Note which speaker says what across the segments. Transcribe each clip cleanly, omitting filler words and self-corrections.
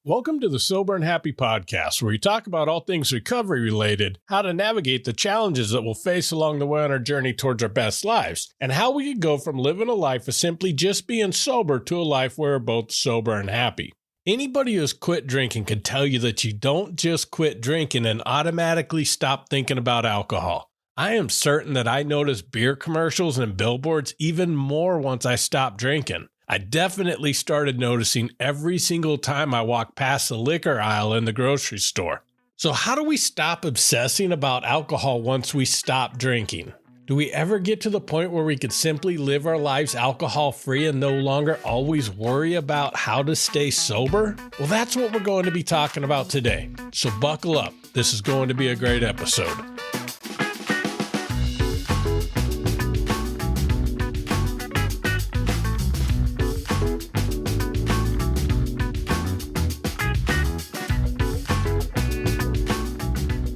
Speaker 1: Welcome to the Sober and Happy podcast, where we talk about all things recovery related, how to navigate the challenges that we'll face along the way on our journey towards our best lives, and how we can go from living a life of simply just being sober to a life where we're both sober and happy. Anybody who has quit drinking can tell you that you don't just quit drinking and automatically stop thinking about alcohol. I am certain that I noticed beer commercials and billboards even more once I stopped drinking. I definitely started noticing every single time I walked past the liquor aisle in the grocery store. So how do we stop obsessing about alcohol once we stop drinking? Do we ever get to the point where we could simply live our lives alcohol-free and no longer always worry about how to stay sober? Well, that's what we're going to be talking about today. So buckle up. This is going to be a great episode.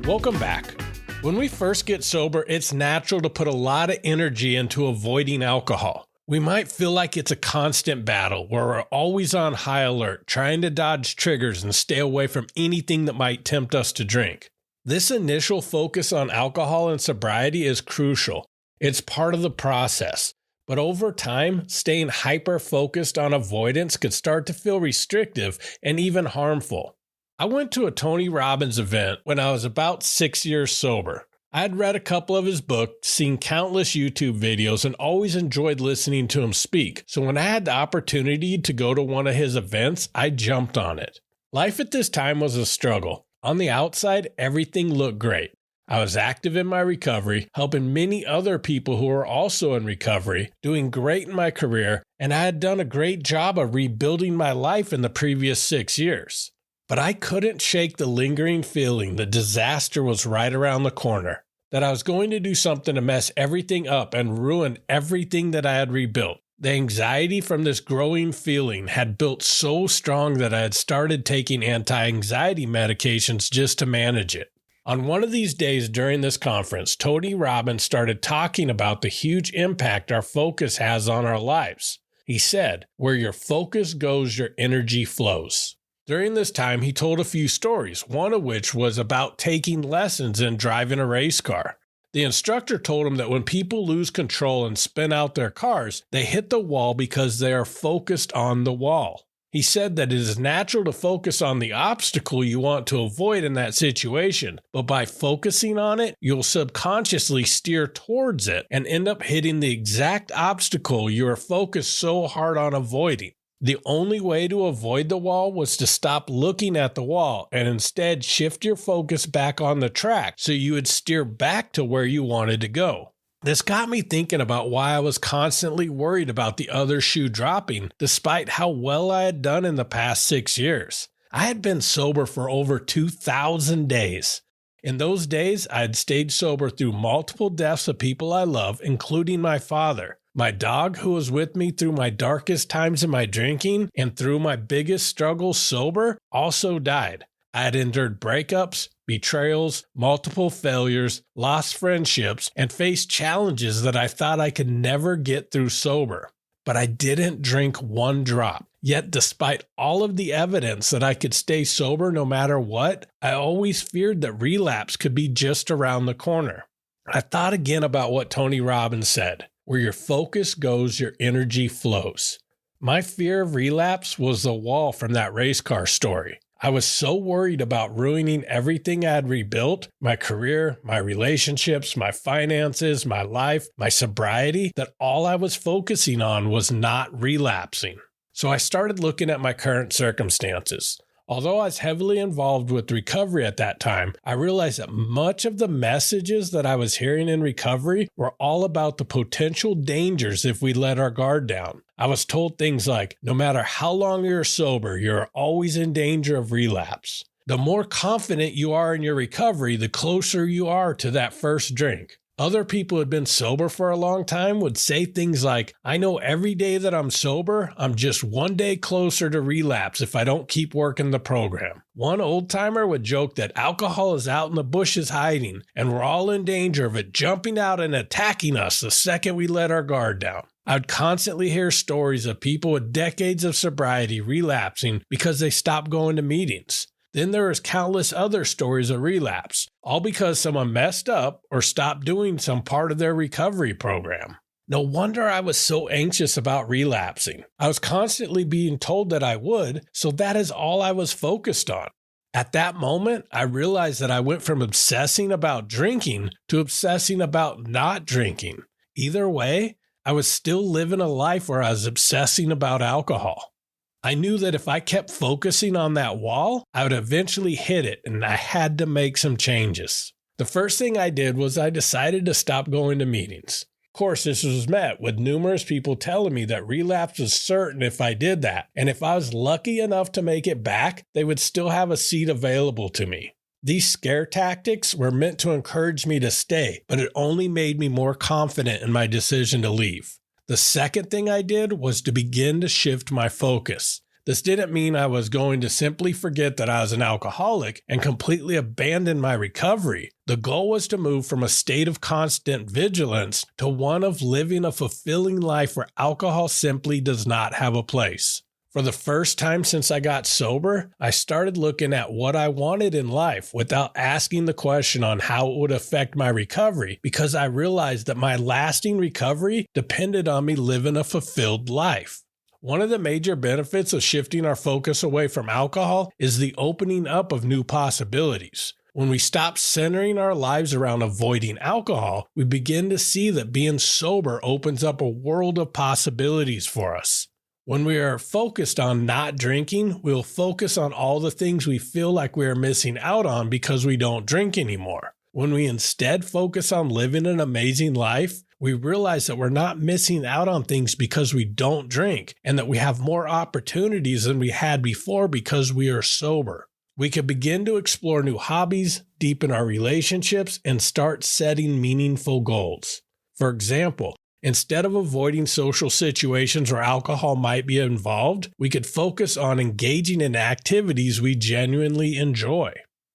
Speaker 1: Welcome back. When we first get sober, it's natural to put a lot of energy into avoiding alcohol. We might feel like it's a constant battle where we're always on high alert, trying to dodge triggers and stay away from anything that might tempt us to drink. This initial focus on alcohol and sobriety is crucial. It's part of the process. But over time, staying hyper-focused on avoidance could start to feel restrictive and even harmful. I went to a Tony Robbins event when I was about 6 years sober. I had read a couple of his books, seen countless YouTube videos, and always enjoyed listening to him speak. So when I had the opportunity to go to one of his events, I jumped on it. Life at this time was a struggle. On the outside, everything looked great. I was active in my recovery, helping many other people who were also in recovery, doing great in my career, and I had done a great job of rebuilding my life in the previous 6 years. But I couldn't shake the lingering feeling that disaster was right around the corner, that I was going to do something to mess everything up and ruin everything that I had rebuilt. The anxiety from this growing feeling had built so strong that I had started taking anti-anxiety medications just to manage it. On one of these days during this conference, Tony Robbins started talking about the huge impact our focus has on our lives. He said, "Where your focus goes, your energy flows." During this time, he told a few stories, one of which was about taking lessons in driving a race car. The instructor told him that when people lose control and spin out their cars, they hit the wall because they are focused on the wall. He said that it is natural to focus on the obstacle you want to avoid in that situation, but by focusing on it, you'll subconsciously steer towards it and end up hitting the exact obstacle you are focused so hard on avoiding. The only way to avoid the wall was to stop looking at the wall and instead shift your focus back on the track so you would steer back to where you wanted to go. This got me thinking about why I was constantly worried about the other shoe dropping despite how well I had done in the past 6 years. I had been sober for over 2,000 days. In those days, I had stayed sober through multiple deaths of people I love, including my father. My dog, who was with me through my darkest times in my drinking and through my biggest struggles sober, also died. I had endured breakups, betrayals, multiple failures, lost friendships, and faced challenges that I thought I could never get through sober. But I didn't drink one drop. Yet despite all of the evidence that I could stay sober no matter what, I always feared that relapse could be just around the corner. I thought again about what Tony Robbins said. Where your focus goes, your energy flows. My fear of relapse was the wall from that race car story. I was so worried about ruining everything I had rebuilt, my career, my relationships, my finances, my life, my sobriety, that all I was focusing on was not relapsing. So I started looking at my current circumstances. Although I was heavily involved with recovery at that time, I realized that much of the messages that I was hearing in recovery were all about the potential dangers if we let our guard down. I was told things like, no matter how long you're sober, you're always in danger of relapse. The more confident you are in your recovery, the closer you are to that first drink. Other people who had been sober for a long time would say things like, I know every day that I'm sober, I'm just one day closer to relapse if I don't keep working the program. One old timer would joke that alcohol is out in the bushes hiding, and we're all in danger of it jumping out and attacking us the second we let our guard down. I'd constantly hear stories of people with decades of sobriety relapsing because they stopped going to meetings. Then there was countless other stories of relapse, all because someone messed up or stopped doing some part of their recovery program. No wonder I was so anxious about relapsing. I was constantly being told that I would, so that is all I was focused on. At that moment, I realized that I went from obsessing about drinking to obsessing about not drinking. Either way, I was still living a life where I was obsessing about alcohol. I knew that if I kept focusing on that wall, I would eventually hit it, and I had to make some changes. The first thing I did was I decided to stop going to meetings. Of course, this was met with numerous people telling me that relapse was certain if I did that, and if I was lucky enough to make it back, they would still have a seat available to me. These scare tactics were meant to encourage me to stay, but it only made me more confident in my decision to leave. The second thing I did was to begin to shift my focus. This didn't mean I was going to simply forget that I was an alcoholic and completely abandon my recovery. The goal was to move from a state of constant vigilance to one of living a fulfilling life where alcohol simply does not have a place. For the first time since I got sober, I started looking at what I wanted in life without asking the question on how it would affect my recovery, because I realized that my lasting recovery depended on me living a fulfilled life. One of the major benefits of shifting our focus away from alcohol is the opening up of new possibilities. When we stop centering our lives around avoiding alcohol, we begin to see that being sober opens up a world of possibilities for us. When we are focused on not drinking, we'll focus on all the things we feel like we are missing out on because we don't drink anymore. When we instead focus on living an amazing life, we realize that we're not missing out on things because we don't drink, and that we have more opportunities than we had before because we are sober. We can begin to explore new hobbies, deepen our relationships, and start setting meaningful goals. For example, instead of avoiding social situations where alcohol might be involved, we could focus on engaging in activities we genuinely enjoy.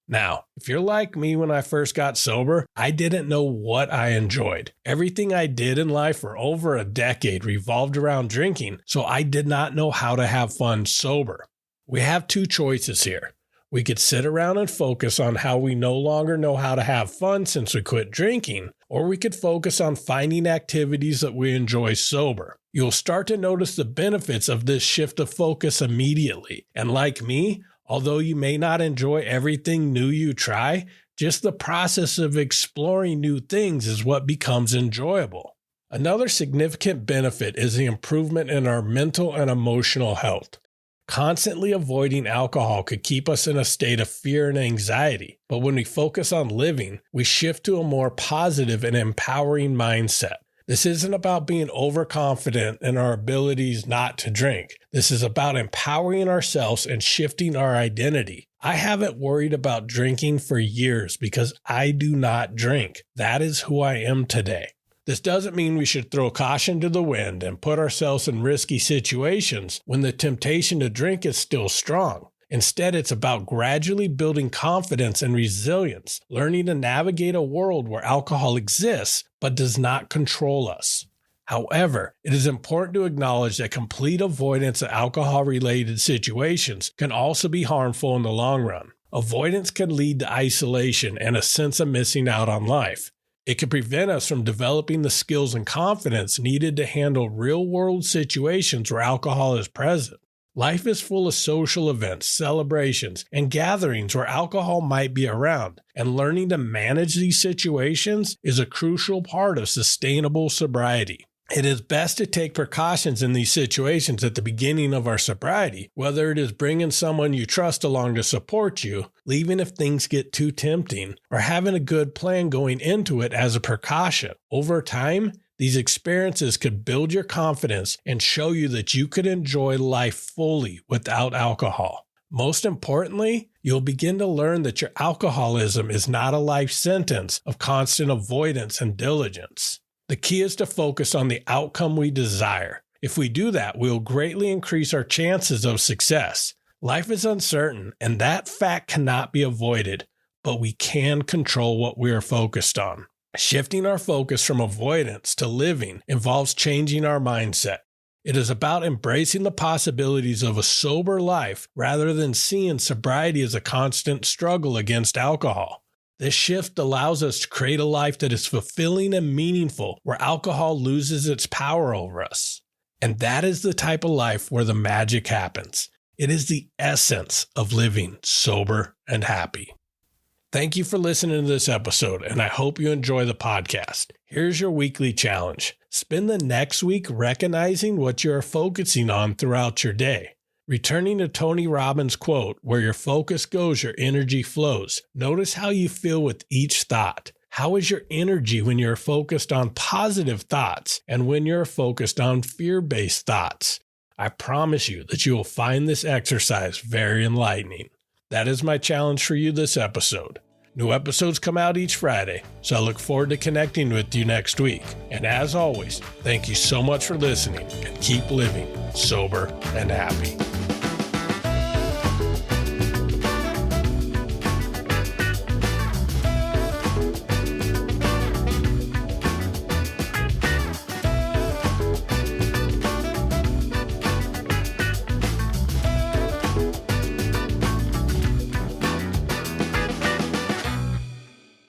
Speaker 1: Now, if you're like me when I first got sober, I didn't know what I enjoyed. Everything I did in life for over a decade revolved around drinking, so I did not know how to have fun sober. We have two choices here. We could sit around and focus on how we no longer know how to have fun since we quit drinking, or we could focus on finding activities that we enjoy sober. You'll start to notice the benefits of this shift of focus immediately. And like me, although you may not enjoy everything new you try, just the process of exploring new things is what becomes enjoyable. Another significant benefit is the improvement in our mental and emotional health. Constantly avoiding alcohol could keep us in a state of fear and anxiety, but when we focus on living, we shift to a more positive and empowering mindset. This isn't about being overconfident in our abilities not to drink. This is about empowering ourselves and shifting our identity. I haven't worried about drinking for years because I do not drink. That is who I am today. This doesn't mean we should throw caution to the wind and put ourselves in risky situations when the temptation to drink is still strong. Instead, it's about gradually building confidence and resilience, learning to navigate a world where alcohol exists but does not control us. However, it is important to acknowledge that complete avoidance of alcohol-related situations can also be harmful in the long run. Avoidance can lead to isolation and a sense of missing out on life. It can prevent us from developing the skills and confidence needed to handle real-world situations where alcohol is present. Life is full of social events, celebrations, and gatherings where alcohol might be around, and learning to manage these situations is a crucial part of sustainable sobriety. It is best to take precautions in these situations at the beginning of our sobriety, whether it is bringing someone you trust along to support you, leaving if things get too tempting, or having a good plan going into it as a precaution. Over time, these experiences could build your confidence and show you that you could enjoy life fully without alcohol. Most importantly, you'll begin to learn that your alcoholism is not a life sentence of constant avoidance and diligence. The key is to focus on the outcome we desire. If we do that, we'll greatly increase our chances of success. Life is uncertain, and that fact cannot be avoided, but we can control what we are focused on. Shifting our focus from avoidance to living involves changing our mindset. It is about embracing the possibilities of a sober life rather than seeing sobriety as a constant struggle against alcohol. This shift allows us to create a life that is fulfilling and meaningful, where alcohol loses its power over us. And that is the type of life where the magic happens. It is the essence of living sober and happy. Thank you for listening to this episode, and I hope you enjoy the podcast. Here's your weekly challenge. Spend the next week recognizing what you are focusing on throughout your day. Returning to Tony Robbins' quote, "Where your focus goes, your energy flows." Notice how you feel with each thought. How is your energy when you're focused on positive thoughts and when you're focused on fear-based thoughts? I promise you that you will find this exercise very enlightening. That is my challenge for you this episode. New episodes come out each Friday, so I look forward to connecting with you next week. And as always, thank you so much for listening, and keep living sober and happy.